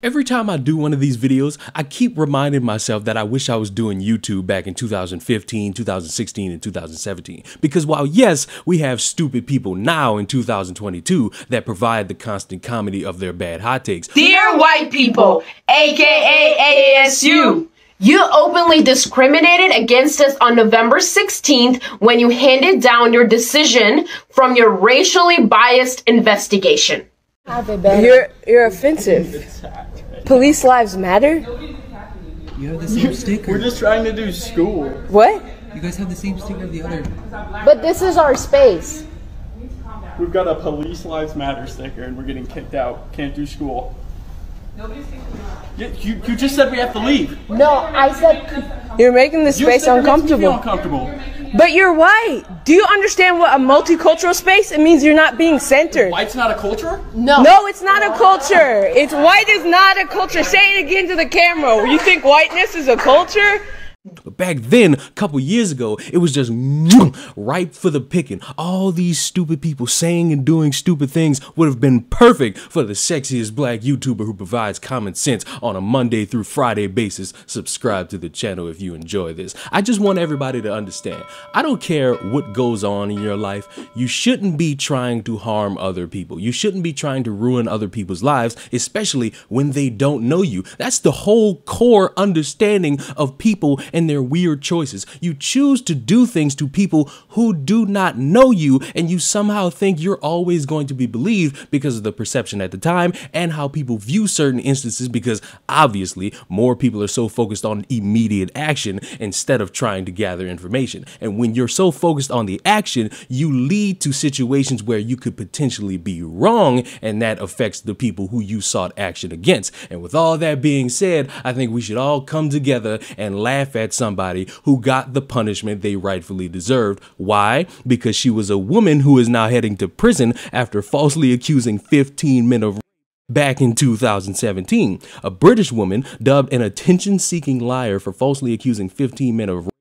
Every time I do one of these videos, I keep reminding myself that I wish I was doing YouTube back in 2015, 2016, and 2017. Because while yes, we have stupid people now in 2022 that provide the constant comedy of their bad hot takes. Dear white people, aka AASU, you openly discriminated against us on November 16th when you handed down your decision from your racially biased investigation. You're offensive. Police lives matter? You have the same sticker. We're just trying to do school. What? You guys have the same sticker of the other. But this is our space. We've got a Police Lives Matter sticker and we're getting kicked out. Can't do school. You just said we have to leave. No, I said you're making the space uncomfortable. Uncomfortable. But you're white. Do you understand what a multicultural space? It means you're not being centered. White's not a culture? No, it's not a culture. It's white is not a culture. Say it again to the camera. You think whiteness is a culture? But back then, a couple years ago, it was just ripe for the picking. All these stupid people saying and doing stupid things would have been perfect for the sexiest black YouTuber who provides common sense on a Monday through Friday basis. Subscribe to the channel if you enjoy this. I just want everybody to understand, I don't care what goes on in your life. You shouldn't be trying to harm other people. You shouldn't be trying to ruin other people's lives, especially when they don't know you. That's the whole core understanding of people and their weird choices. You choose to do things to people who do not know you, and you somehow think you're always going to be believed because of the perception at the time and how people view certain instances, because obviously more people are so focused on immediate action instead of trying to gather information. And when you're so focused on the action, you lead to situations where you could potentially be wrong, and that affects the people who you sought action against. And with all that being said, I think we should all come together and laugh at somebody who got the punishment they rightfully deserved. Why? Because she was a woman who is now heading to prison after falsely accusing 15 men of rape back in 2017. A British woman dubbed an attention-seeking liar for falsely accusing 15 men of rape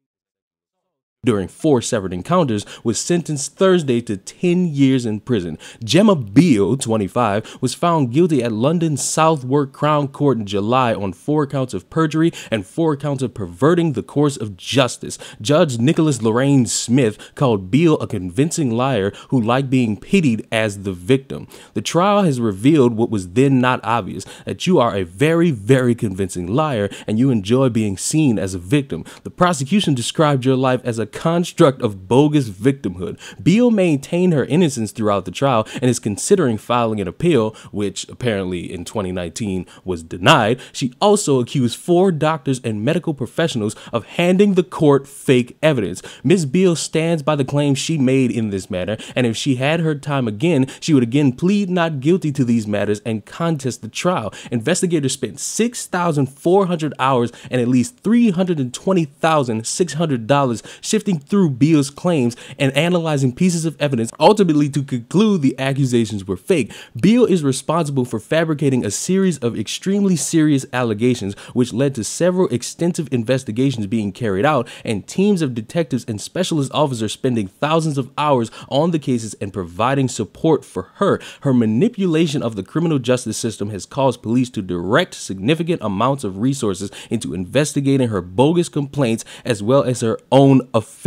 during 4 separate encounters was sentenced Thursday to 10 years in prison. Gemma Beale, 25, was found guilty at London's Southwark Crown Court in July on 4 counts of perjury and 4 counts of perverting the course of justice. Judge Nicholas Lorraine Smith called Beale a convincing liar who liked being pitied as the victim. The trial has revealed what was then not obvious, that you are a very, very convincing liar and you enjoy being seen as a victim. The prosecution described your life as a construct of bogus victimhood. Beale maintained her innocence throughout the trial and is considering filing an appeal, which apparently in 2019 was denied. She also accused 4 doctors and medical professionals of handing the court fake evidence. Ms. Beale stands by the claims she made in this matter, and if she had her time again, she would again plead not guilty to these matters and contest the trial. Investigators spent 6,400 hours and at least $320,600 shifting through Beale's claims and analyzing pieces of evidence, ultimately to conclude the accusations were fake. Beale is responsible for fabricating a series of extremely serious allegations, which led to several extensive investigations being carried out and teams of detectives and specialist officers spending thousands of hours on the cases and providing support for her. Her manipulation of the criminal justice system has caused police to direct significant amounts of resources into investigating her bogus complaints as well as her own offending.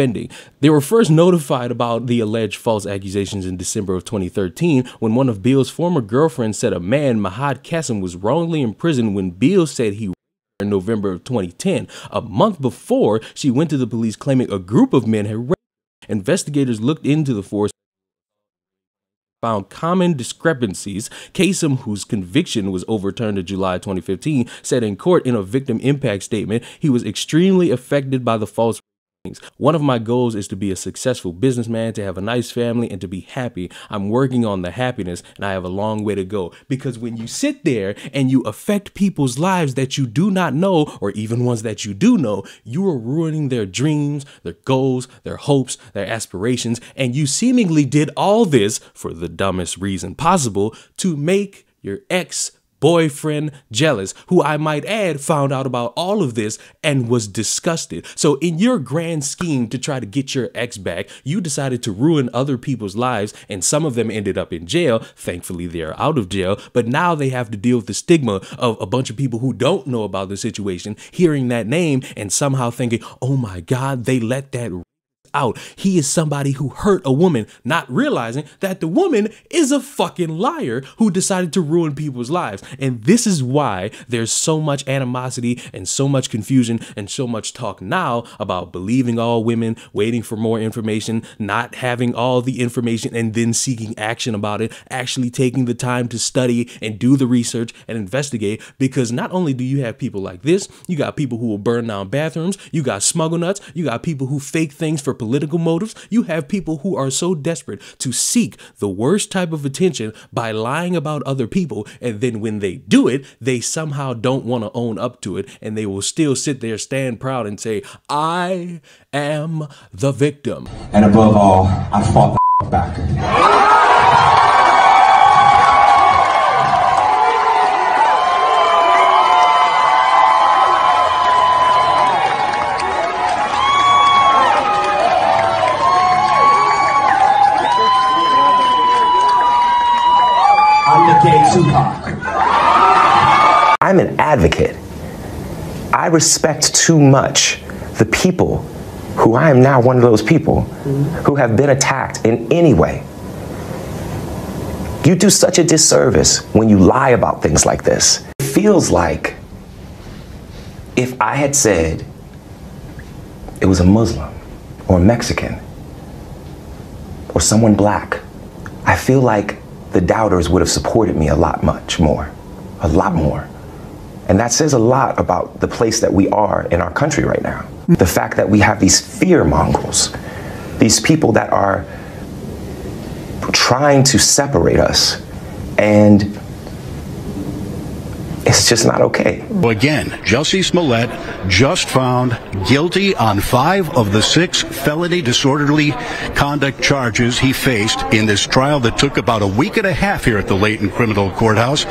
They were first notified about the alleged false accusations in December of 2013 when one of Beale's former girlfriends said a man, Mahad Qasim, was wrongly imprisoned when Beale said he in November of 2010. A month before, she went to the police claiming a group of men had raped her. Investigators looked into the force, found common discrepancies. Qasim, whose conviction was overturned in July 2015, said in court in a victim impact statement he was extremely affected by the false. One of my goals is to be a successful businessman, to have a nice family, and to be happy. I'm working on the happiness, and I have a long way to go. Because when you sit there and you affect people's lives that you do not know, or even ones that you do know, you are ruining their dreams, their goals, their hopes, their aspirations, and you seemingly did all this for the dumbest reason possible, to make your ex boyfriend jealous, who I might add found out about all of this and was disgusted. So in your grand scheme to try to get your ex back, you decided to ruin other people's lives, and some of them ended up in jail. Thankfully, they're out of jail, but now they have to deal with the stigma of a bunch of people who don't know about the situation, hearing that name and somehow thinking, oh my God, they let that out. He is somebody who hurt a woman, not realizing that the woman is a fucking liar who decided to ruin people's lives. And this is why there's so much animosity and so much confusion and so much talk now about believing all women, waiting for more information, not having all the information and then seeking action about it, actually taking the time to study and do the research and investigate. Because not only do you have people like this, you got people who will burn down bathrooms, you got smuggle nuts, you got people who fake things for political motives, you have people who are so desperate to seek the worst type of attention by lying about other people, and then when they do it, they somehow don't want to own up to it, and they will still sit there, stand proud and say, I am the victim. And above all, I fought the back. I'm an advocate. I respect too much the people who I am now one of those people who have been attacked in any way. You do such a disservice when you lie about things like this. It feels like if I had said it was a Muslim or a Mexican or someone black, I feel like the doubters would have supported me a lot more. And that says a lot about the place that we are in our country right now. The fact that we have these fear mongers, these people that are trying to separate us, and it's just not okay. Again, Jussie Smollett just found guilty on 5 of the 6 felony disorderly conduct charges he faced in this trial that took about a week and a half here at the Layton Criminal Courthouse.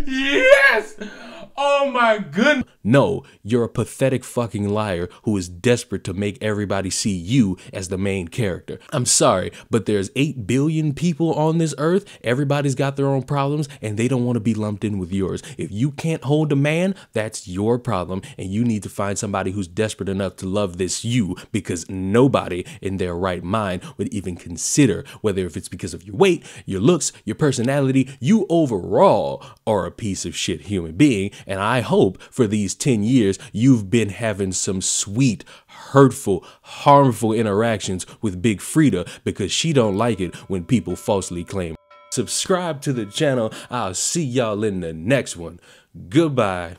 Yes! Oh my goodness. No, you're a pathetic fucking liar who is desperate to make everybody see you as the main character. I'm sorry, but there's 8 billion people on this earth. Everybody's got their own problems and they don't want to be lumped in with yours. If you can't hold a man, that's your problem, and you need to find somebody who's desperate enough to love this you, because nobody in their right mind would even consider whether if it's because of your weight, your looks, your personality, you overall are a piece of shit human being. And I hope for these 10 years, you've been having some sweet, hurtful, harmful interactions with Big Frida, because she don't like it when people falsely claim. Subscribe to the channel. I'll see y'all in the next one. Goodbye.